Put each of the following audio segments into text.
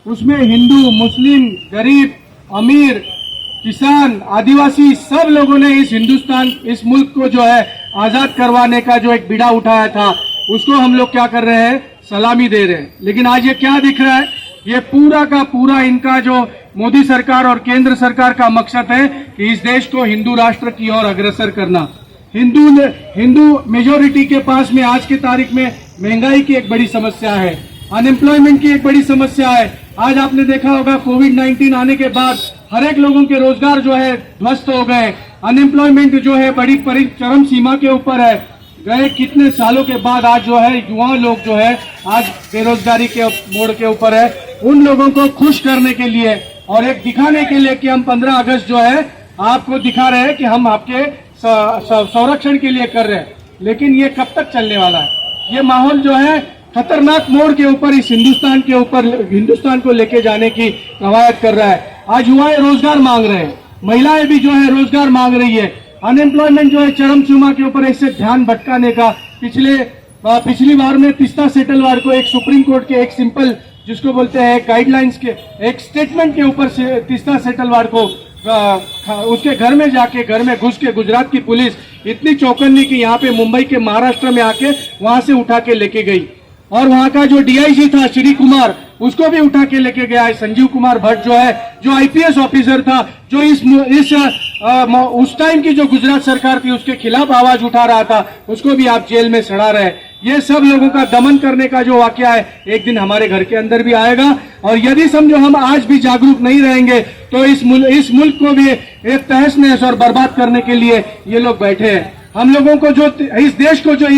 उसमें हिंदू, मुस्लिम, गरीब, अमीर, किसान, आदिवासी सब लोगों ने इस मुल्क को जो है आजाद करवाने का जो एक बीड़ा उठाया था, उसको हम लोग क्या कर रहे हैं, सलामी दे रहे हैं। लेकिन आज ये क्या दिख रहा है, ये पूरा का पूरा इनका जो मोदी सरकार और केंद्र सरकार का मकसद है कि इस देश को हिंदू राष्ट्र की ओर अग्रसर करना। हिंदू मेजोरिटी के पास में आज की तारीख में महंगाई की एक बड़ी समस्या है, अनएम्प्लॉयमेंट की एक बड़ी समस्या है। आज आपने देखा होगा कोविड-19 आने के बाद हर एक लोगों के रोजगार जो है ध्वस्त हो गए, अनएम्प्लॉयमेंट जो है बड़ी चरम सीमा के ऊपर है। गए कितने सालों के बाद आज जो है युवा लोग जो है आज बेरोजगारी के मोड़ के ऊपर है। उन लोगों को खुश करने के लिए और एक दिखाने के लिए कि हम 15 अगस्त जो है आपको दिखा रहे हैं कि हम आपके संरक्षण के लिए कर रहे हैं, लेकिन ये कब तक चलने वाला है? ये माहौल जो है खतरनाक मोड़ के ऊपर इस हिंदुस्तान को लेके जाने की कवायद कर रहा है। आज युवाएं रोजगार मांग रहे हैं, महिलाएं भी जो है रोजगार मांग रही है। अनएम्प्लॉयमेंट जो है चरम सीमा के ऊपर, इससे ध्यान भटकाने का पिछली बार में तीस्ता सेटलवार को एक सुप्रीम कोर्ट के एक सिंपल जिसको बोलते हैं गाइडलाइंस के एक स्टेटमेंट के ऊपर से तीस्ता सेटलवार को उसके घर में जाके घर में घुस के गुजरात की पुलिस इतनी चौकन्नी की यहाँ पे मुंबई के महाराष्ट्र में आके वहां से उठा के लेके गई। और वहां का जो डीआईजी था श्री कुमार, उसको भी उठा के लेके गया है। संजीव कुमार भट्ट जो है, जो आईपीएस ऑफिसर था, जो उस टाइम की जो गुजरात सरकार थी उसके खिलाफ आवाज उठा रहा था, उसको भी आप जेल में सड़ा रहे। ये सब लोगों का दमन करने का जो वाकया है एक दिन हमारे घर के अंदर भी आएगा। और यदि समझो हम आज भी जागरूक नहीं रहेंगे तो इस मुल्क को भी एक तहस नहस और बर्बाद करने के लिए ये लोग बैठे हैं। हम लोगों को जो इस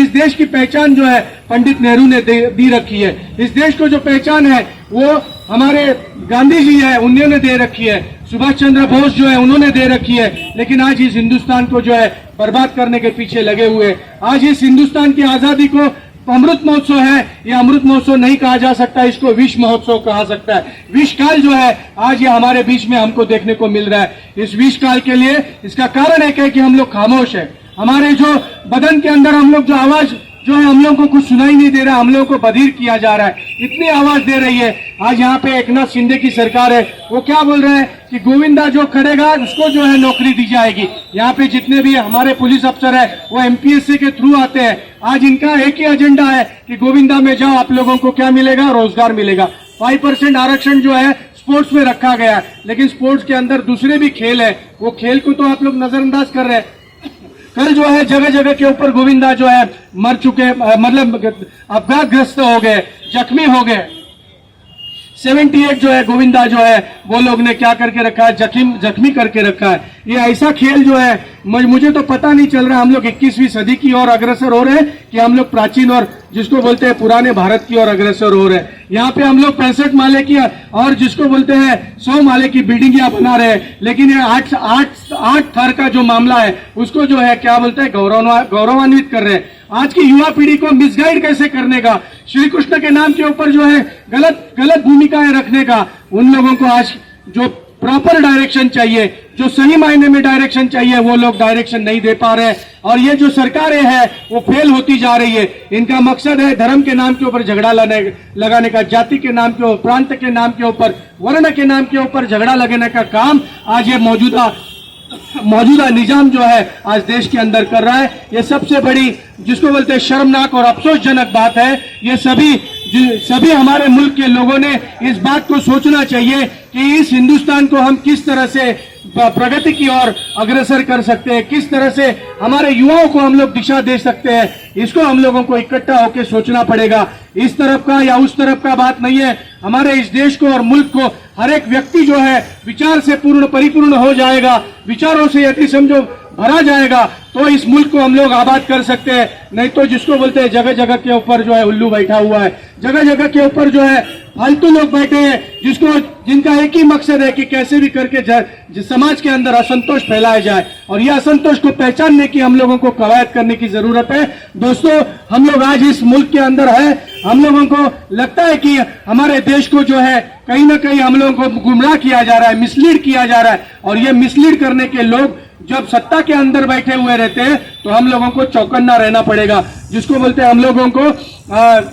देश की पहचान जो है पंडित नेहरू ने दी रखी है। इस देश को जो पहचान है वो हमारे गांधी जी है, उन्होंने दे रखी है। सुभाष चंद्र बोस जो है उन्होंने दे रखी है। लेकिन आज इस हिंदुस्तान को जो है बर्बाद करने के पीछे लगे हुए। आज इस हिंदुस्तान की आजादी को अमृत महोत्सव है, ये अमृत महोत्सव नहीं कहा जा सकता, इसको विश्व महोत्सव कहा सकता है। विश्वकाल जो है आज ये हमारे बीच में हमको देखने को मिल रहा है। इस विश्वकाल के लिए इसका कारण एक है कि हम लोग खामोश है। हमारे जो बदन के अंदर हम लोग जो आवाज जो है हम लोगों को कुछ सुनाई नहीं दे रहा, हम लोगों को बधिर किया जा रहा है। इतनी आवाज दे रही है। आज यहाँ पे एकनाथ शिंदे की सरकार है, वो क्या बोल रहे हैं कि गोविंदा जो खड़ेगा उसको जो है नौकरी दी जाएगी। यहाँ पे जितने भी हमारे पुलिस अफसर है वो एमपीएससी के थ्रू आते हैं। आज इनका एक ही एजेंडा है कि गोविंदा में जाओ, आप लोगों को क्या मिलेगा, रोजगार मिलेगा। 5% आरक्षण जो है स्पोर्ट्स में रखा गया है, लेकिन स्पोर्ट्स के अंदर दूसरे भी खेल है, वो खेल को तो आप लोग नजरअंदाज कर रहे हैं। कल जो है जगह जगह के ऊपर गोविंदा जो है मर चुके, मतलब अपघातग्रस्त हो गए, जख्मी हो गए। 78 जो है गोविंदा जो है वो लोग ने क्या करके रखा है, जख्मी करके रखा है। ये ऐसा खेल जो है मुझे तो पता नहीं चल रहा हम लोग 21वीं सदी की ओर अग्रसर हो रहे हैं कि हम लोग प्राचीन और जिसको बोलते हैं पुराने भारत की ओर अग्रसर हो रहे हैं। यहाँ पे हम लोग 65 माले की और जिसको बोलते हैं 100 माले की बिल्डिंगियां बना रहे हैं, लेकिन ये 8 थर का जो मामला है उसको जो है क्या बोलते हैं गौरवान्वित कर रहे हैं। आज की युवा पीढ़ी को मिसगाइड कैसे करने का, श्री कृष्ण के नाम के ऊपर जो है गलत भूमिकाएं रखने का, उन लोगों को आज जो प्रॉपर डायरेक्शन चाहिए, जो सही मायने में डायरेक्शन चाहिए, वो लोग डायरेक्शन नहीं दे पा रहे हैं। और ये जो सरकारें हैं वो फेल होती जा रही है। इनका मकसद है धर्म के नाम के ऊपर झगड़ा लगाने का, जाति के नाम के ऊपर, प्रांत के नाम के ऊपर, वर्ण के नाम के ऊपर झगड़ा लगाने का काम आज ये मौजूदा निजाम जो है आज देश के अंदर कर रहा है। ये सबसे बड़ी जिसको बोलते हैं शर्मनाक और अफसोसजनक बात है। ये सभी हमारे मुल्क के लोगों ने इस बात को सोचना चाहिए कि इस हिंदुस्तान को हम किस तरह से प्रगति की ओर अग्रसर कर सकते हैं, किस तरह से हमारे युवाओं को हम लोग दिशा दे सकते हैं। इसको हम लोगों को इकट्ठा होकर सोचना पड़ेगा। इस तरफ का या उस तरफ का बात नहीं है। हमारे इस देश को और मुल्क को हर एक व्यक्ति जो है विचार से परिपूर्ण हो जाएगा, विचारों से यदि समझो भरा जाएगा तो इस मुल्क को हम लोग आबाद कर सकते हैं। नहीं तो जिसको बोलते हैं जगह जगह के ऊपर जो है उल्लू बैठा हुआ है, जगह जगह के ऊपर जो है फालतू लोग बैठे हैं जिनका एक ही मकसद है कि कैसे भी करके समाज के अंदर असंतोष फैलाया जाए। और यह असंतोष को पहचानने की हम लोगों को कवायद करने की जरूरत है। दोस्तों, हम लोग आज इस मुल्क के अंदर है, हम लोगों को लगता है कि हमारे देश को जो है कहीं ना कहीं हम लोगों को गुमराह किया जा रहा है, मिसलीड किया जा रहा है। और ये मिसलीड करने के लोग जब सत्ता के अंदर बैठे हुए रहते हैं तो हम लोगों को चौकन्ना रहना पड़ेगा, जिसको बोलते हैं हम लोगों को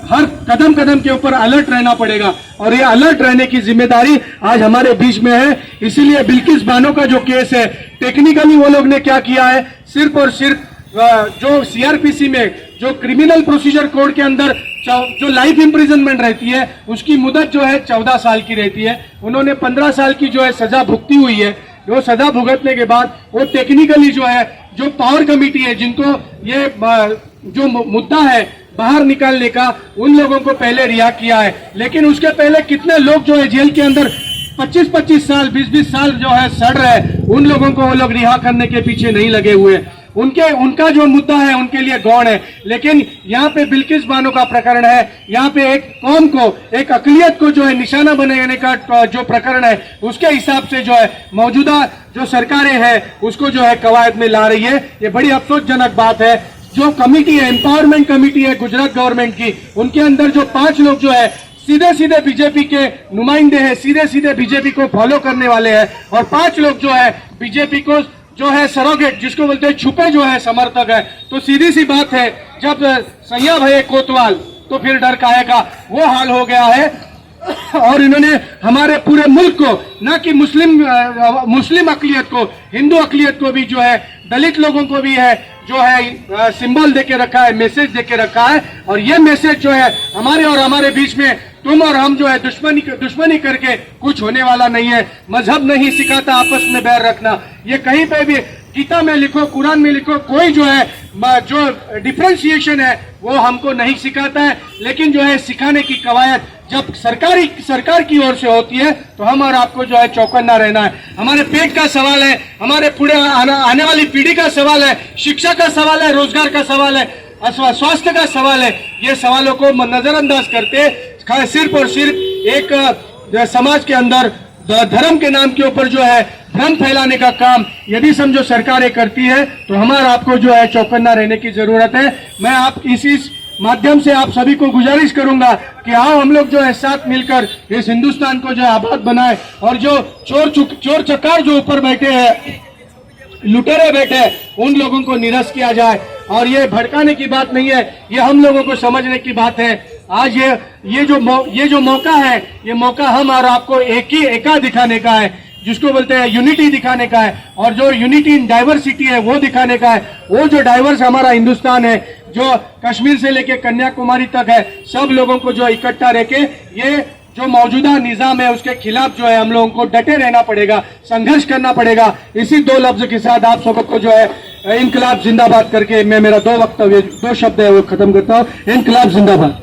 हर कदम कदम के ऊपर अलर्ट रहना पड़ेगा। और ये अलर्ट रहने की जिम्मेदारी आज हमारे बीच में है। इसीलिए बिल्किस बानो का जो केस है, टेक्निकली वो लोग ने क्या किया है, सिर्फ और सिर्फ जो सीआरपीसी में जो क्रिमिनल प्रोसीजर कोड के अंदर जो लाइफ इम्प्रिजनमेंट रहती है उसकी मुदत जो है 14 साल की रहती है, उन्होंने 15 साल की जो है सजा भुगती हुई है। वो सजा भुगतने के बाद वो टेक्निकली जो है जो पावर कमेटी है जिनको ये जो मुद्दा है बाहर निकालने का, उन लोगों को पहले रिहा किया है। लेकिन उसके पहले कितने लोग जो है जेल के अंदर 25-25 साल 20-20 साल जो है सड़ रहे, उन लोगों को वो लोग रिहा करने के पीछे नहीं लगे हुए। उनका जो मुद्दा है उनके लिए गौण है। लेकिन यहाँ पे बिल्किस बानो का प्रकरण है, यहाँ पे एक कौम को, एक अकलियत को जो है निशाना बनाने का जो प्रकरण है, उसके हिसाब से जो है मौजूदा जो सरकारें हैं उसको जो है कवायद में ला रही है। ये बड़ी अफसोसजनक बात है। जो कमेटी है, एम्पावरमेंट कमेटी है गुजरात गवर्नमेंट की, उनके अंदर जो 5 लोग जो है सीधे सीधे बीजेपी के नुमाइंदे हैं, सीधे सीधे बीजेपी को फॉलो करने वाले हैं, और 5 लोग जो है बीजेपी को जो है सरोगेट, जिसको बोलते हैं छुपे जो है समर्थक है। तो सीधी सी बात है, जब सैया भये कोतवाल तो फिर डर काहे का, वो हाल हो गया है। और इन्होंने हमारे पूरे मुल्क को, ना कि मुस्लिम अकलियत को, हिंदू अकलियत को भी जो है, दलित लोगों को भी है जो है सिंबल देके रखा है, मैसेज देके रखा है। और ये मैसेज जो है हमारे और हमारे बीच में तुम और हम जो है दुश्मनी करके कुछ होने वाला नहीं है। मजहब नहीं सिखाता आपस में बैर रखना। ये कहीं पे भी गीता में लिखो, कुरान में लिखो, कोई जो है जो डिफरेंशिएशन है वो हमको नहीं सिखाता है। लेकिन जो है सिखाने की कवायद जब सरकार की ओर से होती है तो हम और आपको जो है चौकन्ना रहना है। हमारे पेट का सवाल है, हमारे पूरे आने वाली पीढ़ी का सवाल है, शिक्षा का सवाल है, रोजगार का सवाल है, स्वास्थ्य का सवाल है। ये सवालों को नजरअंदाज करते सिर्फ और सिर्फ एक समाज के अंदर धर्म के नाम के ऊपर जो है भ्रम फैलाने का काम यदि समझो सरकारें करती है तो हमारा आपको जो है चौकन्ना रहने की जरूरत है। मैं आप इसी माध्यम से आप सभी को गुजारिश करूंगा कि आओ हम लोग जो है साथ मिलकर इस हिंदुस्तान को जो है आबाद बनाए, और जो चोर चकार जो ऊपर बैठे हैं, लुटेरे बैठे हैं, उन लोगों को निरस्त किया जाए। और ये भड़काने की बात नहीं है, ये हम लोगों को समझने की बात है। आज ये जो मौका है, ये मौका हम और आपको एका दिखाने का है, जिसको बोलते हैं यूनिटी दिखाने का है। और जो यूनिटी इन डाइवर्सिटी है वो दिखाने का है। वो जो डाइवर्स हमारा हिंदुस्तान है, जो कश्मीर से लेके कन्याकुमारी तक है, सब लोगों को जो इकट्ठा रह के ये जो मौजूदा निजाम है उसके खिलाफ जो है हम लोगों को डटे रहना पड़ेगा, संघर्ष करना पड़ेगा। इसी 2 लफ्ज के साथ आप सबको जो है इनकलाब जिंदाबाद करके मैं मेरा 2 शब्द है वो खत्म करता हूँ। इनकलाब जिंदाबाद।